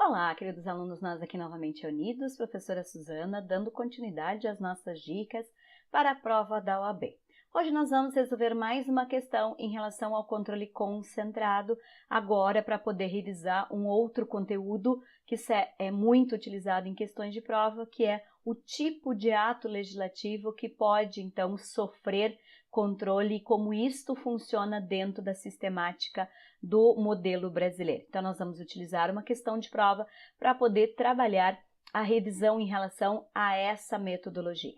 Olá, queridos alunos, nós aqui novamente unidos, professora Suzana, dando continuidade às nossas dicas para a prova da OAB. Hoje nós vamos resolver mais uma questão em relação ao controle concentrado, agora para poder revisar um outro conteúdo que é muito utilizado em questões de prova, que é o tipo de ato legislativo que pode, então, sofrer controle e como isto funciona dentro da sistemática do modelo brasileiro. Então, nós vamos utilizar uma questão de prova para poder trabalhar a revisão em relação a essa metodologia.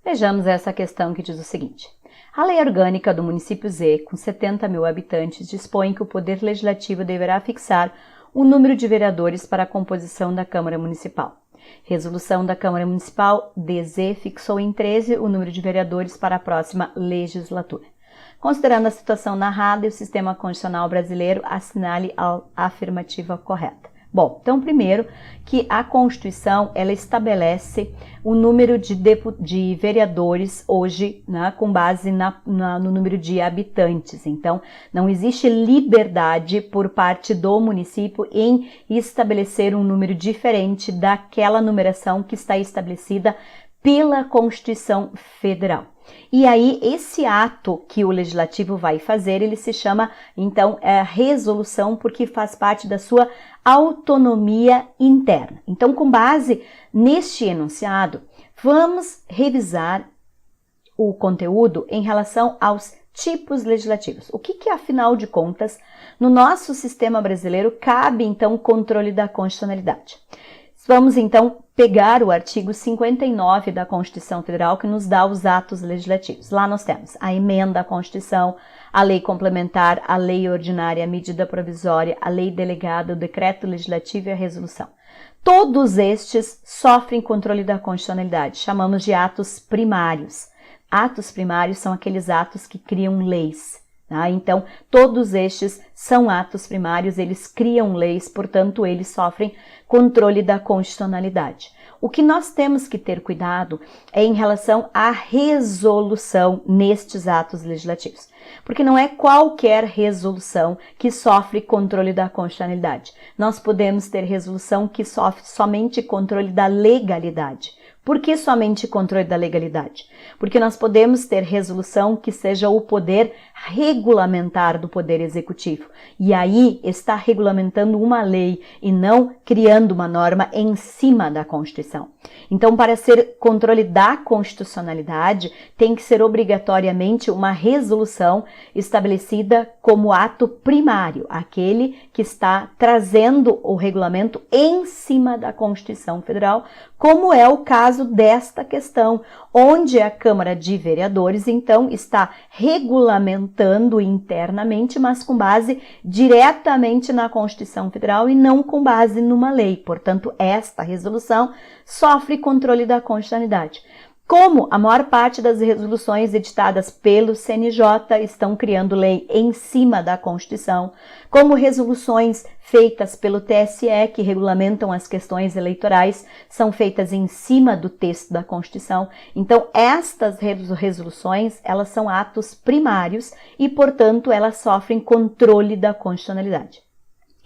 Vejamos essa questão que diz o seguinte: a lei orgânica do município Z, com 70 mil habitantes, dispõe que o Poder Legislativo deverá fixar o número de vereadores para a composição da Câmara Municipal. Resolução da Câmara Municipal DZ fixou em 13 o número de vereadores para a próxima legislatura. Considerando a situação narrada e o sistema constitucional brasileiro, assinale a afirmativa correta. Bom, então primeiro que a Constituição ela estabelece o número de vereadores hoje, né, com base no número de habitantes. Então, não existe liberdade por parte do município em estabelecer um número diferente daquela numeração que está estabelecida pela Constituição Federal. E aí, esse ato que o Legislativo vai fazer, ele se chama, então, resolução, porque faz parte da sua autonomia interna. Então, com base neste enunciado, vamos revisar o conteúdo em relação aos tipos legislativos. O que, afinal de contas, no nosso sistema brasileiro, cabe, então, o controle da constitucionalidade. Vamos, então, pegar o artigo 59 da Constituição Federal, que nos dá os atos legislativos. Lá nós temos a emenda à Constituição, a lei complementar, a lei ordinária, a medida provisória, a lei delegada, o decreto legislativo e a resolução. Todos estes sofrem controle da constitucionalidade, chamamos de atos primários. Atos primários são aqueles atos que criam leis. Então, todos estes são atos primários, eles criam leis, portanto, eles sofrem controle da constitucionalidade. O que nós temos que ter cuidado é em relação à resolução nestes atos legislativos, porque não é qualquer resolução que sofre controle da constitucionalidade. Nós podemos ter resolução que sofre somente controle da legalidade. Por que somente controle da legalidade? Porque nós podemos ter resolução que seja o poder regulamentar do Poder Executivo. E aí está regulamentando uma lei e não criando uma norma em cima da Constituição. Então, para ser controle da constitucionalidade, tem que ser obrigatoriamente uma resolução estabelecida como ato primário, aquele que está trazendo o regulamento em cima da Constituição Federal, como é o caso desta questão, onde a Câmara de Vereadores, então, está regulamentando internamente, mas com base diretamente na Constituição Federal e não com base numa lei. Portanto, esta resolução sofre controle da constitucionalidade. Como a maior parte das resoluções editadas pelo CNJ estão criando lei em cima da Constituição, como resoluções feitas pelo TSE, que regulamentam as questões eleitorais, são feitas em cima do texto da Constituição. Então, estas resoluções, elas são atos primários e, portanto, elas sofrem controle da constitucionalidade.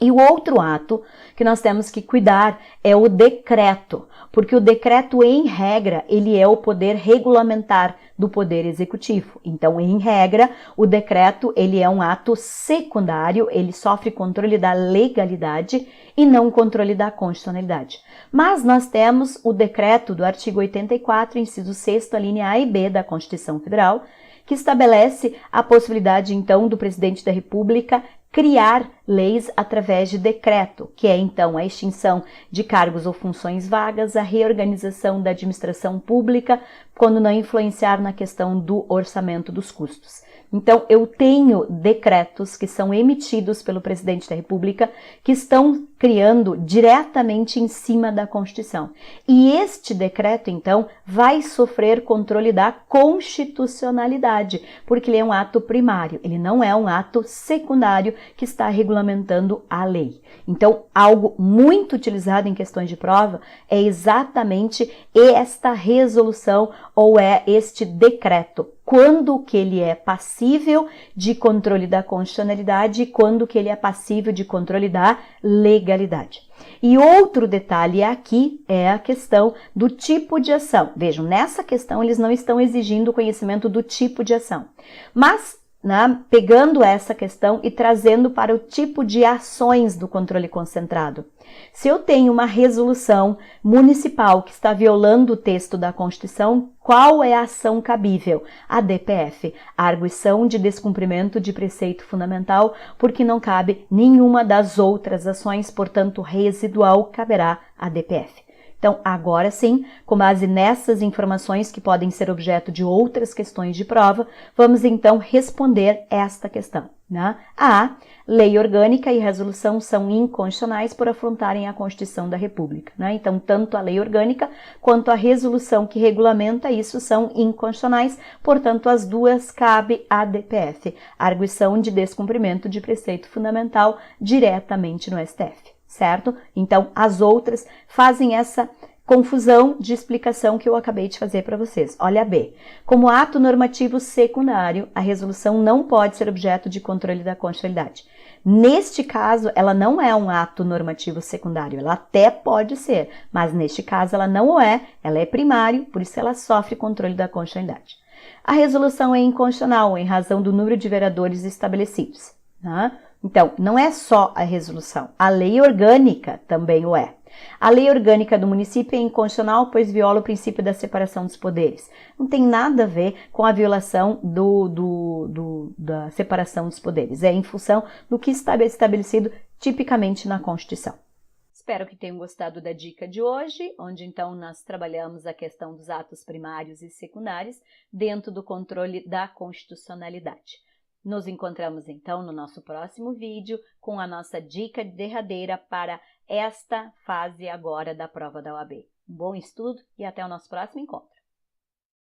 E o outro ato que nós temos que cuidar é o decreto, porque o decreto, em regra, ele é o poder regulamentar do Poder Executivo. Então, em regra, o decreto, ele é um ato secundário, ele sofre controle da legalidade e não controle da constitucionalidade. Mas nós temos o decreto do artigo 84, inciso 6º, a linha A e B da Constituição Federal, que estabelece a possibilidade, então, do presidente da República criar leis através de decreto, que é, então, a extinção de cargos ou funções vagas, a reorganização da administração pública, quando não influenciar na questão do orçamento dos custos. Então, eu tenho decretos que são emitidos pelo presidente da República que estão criando diretamente em cima da Constituição. E este decreto, então, vai sofrer controle da constitucionalidade, porque ele é um ato primário, ele não é um ato secundário que está regulamentando a lei. Então, algo muito utilizado em questões de prova é exatamente esta resolução ou é este decreto. Quando que ele é passível de controle da constitucionalidade e quando que ele é passível de controle da legalidade. E outro detalhe aqui é a questão do tipo de ação. Vejam, nessa questão eles não estão exigindo o conhecimento do tipo de ação, mas pegando essa questão e trazendo para o tipo de ações do controle concentrado. Se eu tenho uma resolução municipal que está violando o texto da Constituição, qual é a ação cabível? A DPF, a arguição de descumprimento de preceito fundamental, porque não cabe nenhuma das outras ações, portanto, residual caberá a DPF. Então, agora sim, com base nessas informações que podem ser objeto de outras questões de prova, vamos então responder esta questão. A. Lei orgânica e resolução são inconstitucionais por afrontarem a Constituição da República. Então, tanto a lei orgânica quanto a resolução que regulamenta isso são inconstitucionais, portanto, as duas cabe à DPF, arguição de descumprimento de preceito fundamental diretamente no STF. Certo? Então, as outras fazem essa confusão de explicação que eu acabei de fazer para vocês. Olha B. Como ato normativo secundário, a resolução não pode ser objeto de controle da constitucionalidade. Neste caso, ela não é um ato normativo secundário, ela até pode ser, mas neste caso ela não é, ela é primário, por isso ela sofre controle da constitucionalidade. A resolução é inconstitucional em razão do número de vereadores estabelecidos. Então, não é só a resolução, a lei orgânica também o é. A lei orgânica do município é inconstitucional, pois viola o princípio da separação dos poderes. Não tem nada a ver com a violação da separação dos poderes. É em função do que está estabelecido tipicamente na Constituição. Espero que tenham gostado da dica de hoje, onde então nós trabalhamos a questão dos atos primários e secundários dentro do controle da constitucionalidade. Nos encontramos então no nosso próximo vídeo com a nossa dica derradeira para esta fase agora da prova da OAB. Um bom estudo e até o nosso próximo encontro.